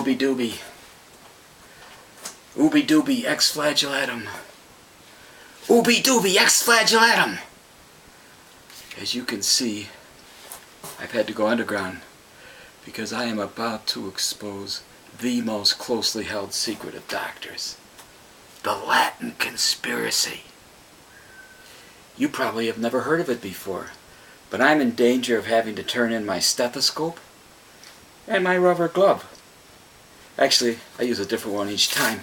Ooby dooby. Ooby dooby ex flagellatum. Ooby dooby ex flagellatum. As you can see, I've had to go underground because I am about to expose the most closely held secret of doctors. The Latin conspiracy. You probably have never heard of it before, but I'm in danger of having to turn in my stethoscope and my rubber glove. Actually, I use a different one each time,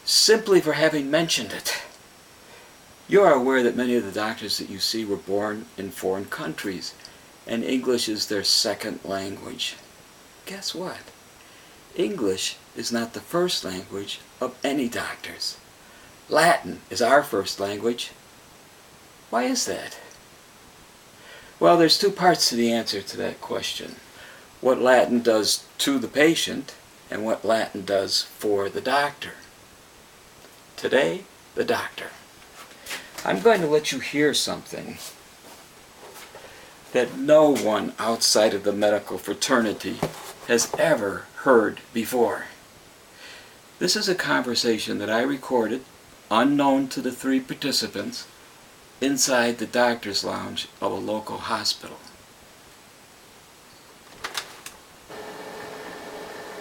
simply for having mentioned it. You are aware that many of the doctors that you see were born in foreign countries, and English is their second language. Guess what? English is not the first language of any doctors. Latin is our first language. Why is that? Well, there's two parts to the answer to that question. What Latin does to the patient, and what Latin does for the doctor. Today, the doctor. I'm going to let you hear something that no one outside of the medical fraternity has ever heard before. This is a conversation that I recorded, unknown to the three participants, inside the doctor's lounge of a local hospital.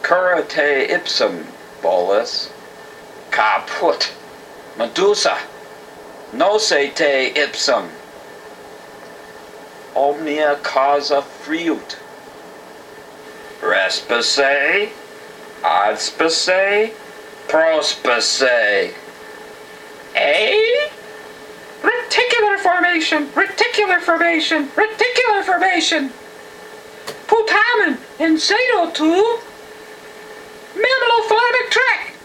Curate ipsum, bolus, caput, medusa, nose te ipsum, omnia causa friut, respice, adspice, prospice. Reticular formation, reticular formation, reticular formation. Putamen in tube, mammalophilic tract.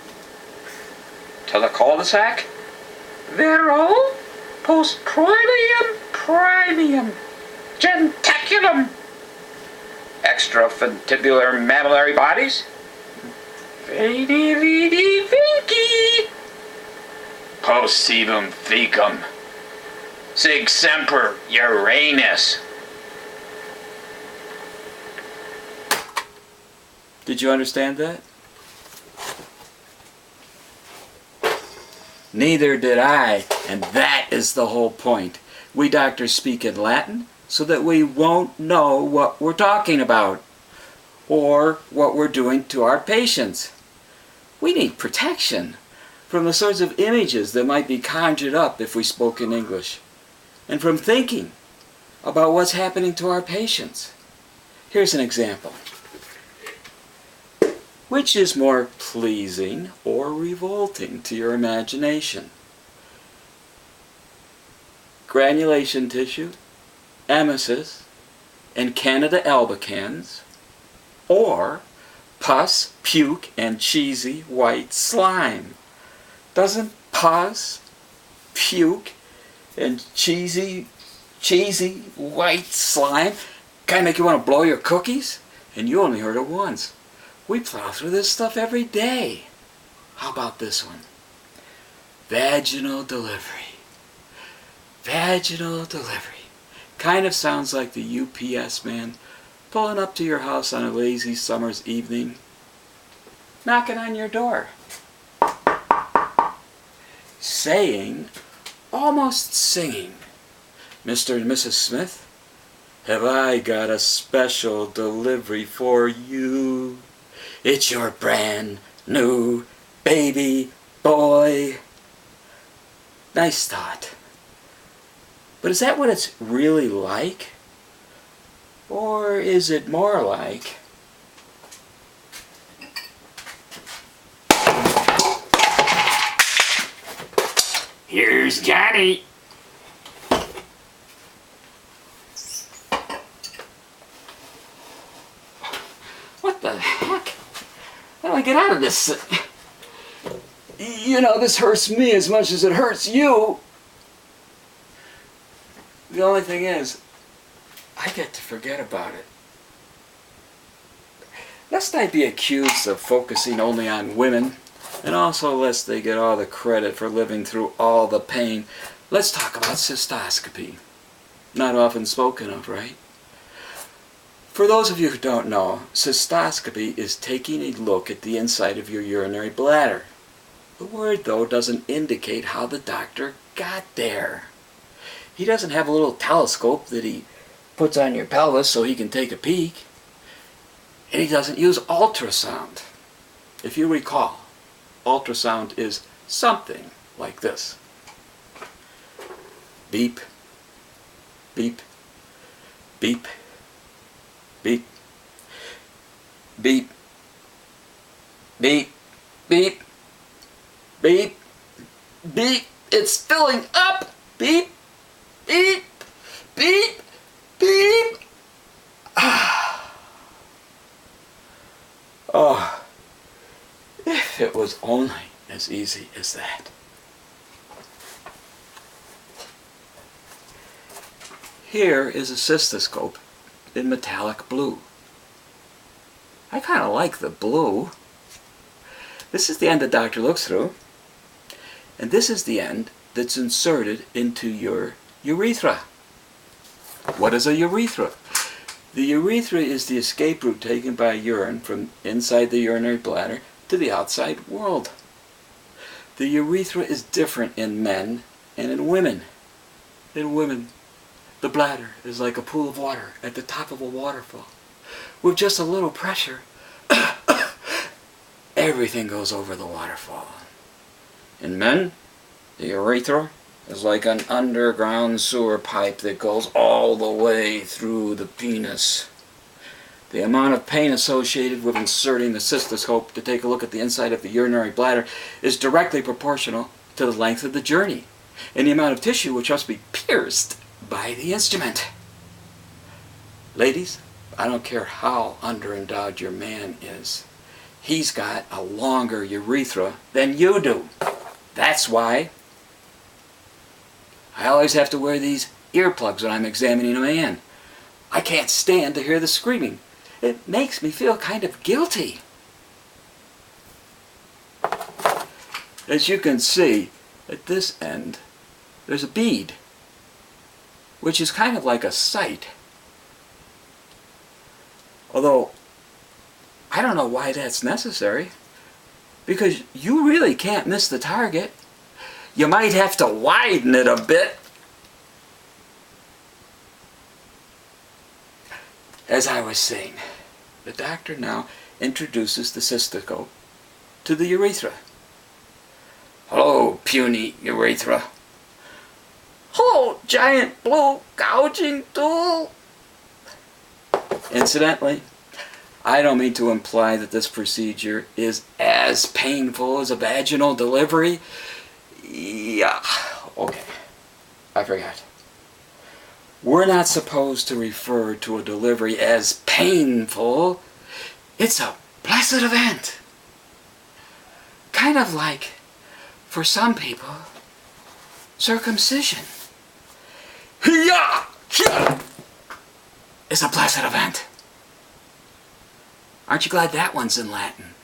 To the cul-de-sac. Vero, postprandium, primium, gentaculum. Extraventricular mammillary bodies. Vidi, vidi, vinci. Postsebum fecum. Sig semper Uranus. Did you understand that? Neither did I, and that is the whole point. We doctors speak in Latin so that we won't know what we're talking about or what we're doing to our patients. We need protection from the sorts of images that might be conjured up if we spoke in English, and from thinking about what's happening to our patients. Here's an example. Which is more pleasing or revolting to your imagination? Granulation tissue, emesis, and Canada albicans, or pus, puke, and cheesy white slime? Doesn't pus, puke, and cheesy white slime kind of make you want to blow your cookies? And you only heard it once. We plow through this stuff every day. How about this one? Vaginal delivery. Vaginal delivery. Kind of sounds like the UPS man pulling up to your house on a lazy summer's evening, knocking on your door, saying, almost singing, "Mr. and Mrs. Smith, have I got a special delivery for you? It's your brand new baby boy." Nice thought. But is that what it's really like? Or is it more like, "Here's Johnny. What the heck? How do I get out of this? You know, this hurts me as much as it hurts you." The only thing is, I get to forget about it. Lest I be accused of focusing only on women, and also lest they get all the credit for living through all the pain, let's talk about cystoscopy. Not often spoken of, right? For those of you who don't know, cystoscopy is taking a look at the inside of your urinary bladder. The word, though, doesn't indicate how the doctor got there. He doesn't have a little telescope that he puts on your pelvis so he can take a peek. And he doesn't use ultrasound. If you recall, ultrasound is something like this. Beep, beep, beep, beep, beep, beep, beep, beep, beep. It's filling up. Beep, beep, beep, beep. Oh, if it was only as easy as that. Here is a cystoscope in metallic blue. I kind of like the blue. This is the end the doctor looks through. And this is the end that's inserted into your urethra. What is a urethra? The urethra is the escape route taken by urine from inside the urinary bladder to the outside world. The urethra is different in men and in women. In women, the bladder is like a pool of water at the top of a waterfall. With just a little pressure, everything goes over the waterfall. In men, the urethra is like an underground sewer pipe that goes all the way through the penis. The amount of pain associated with inserting the cystoscope to take a look at the inside of the urinary bladder is directly proportional to the length of the journey and the amount of tissue which must be pierced by the instrument. Ladies, I don't care how underendowed your man is. He's got a longer urethra than you do. That's why I always have to wear these earplugs when I'm examining a man. I can't stand to hear the screaming. It makes me feel kind of guilty. As you can see, at this end, there's a bead, which is kind of like a sight. Although, I don't know why that's necessary, because you really can't miss the target. You might have to widen it a bit. As I was saying, the doctor now introduces the cystoscope to the urethra. Hello, puny urethra. Hello, giant blue gouging tool. Incidentally, I don't mean to imply that this procedure is as painful as a vaginal delivery. Yeah, okay, I forgot. We're not supposed to refer to a delivery as painful. It's a blessed event. Kind of like, for some people, circumcision. Yeah, it's a blessed event. Aren't you glad that one's in Latin?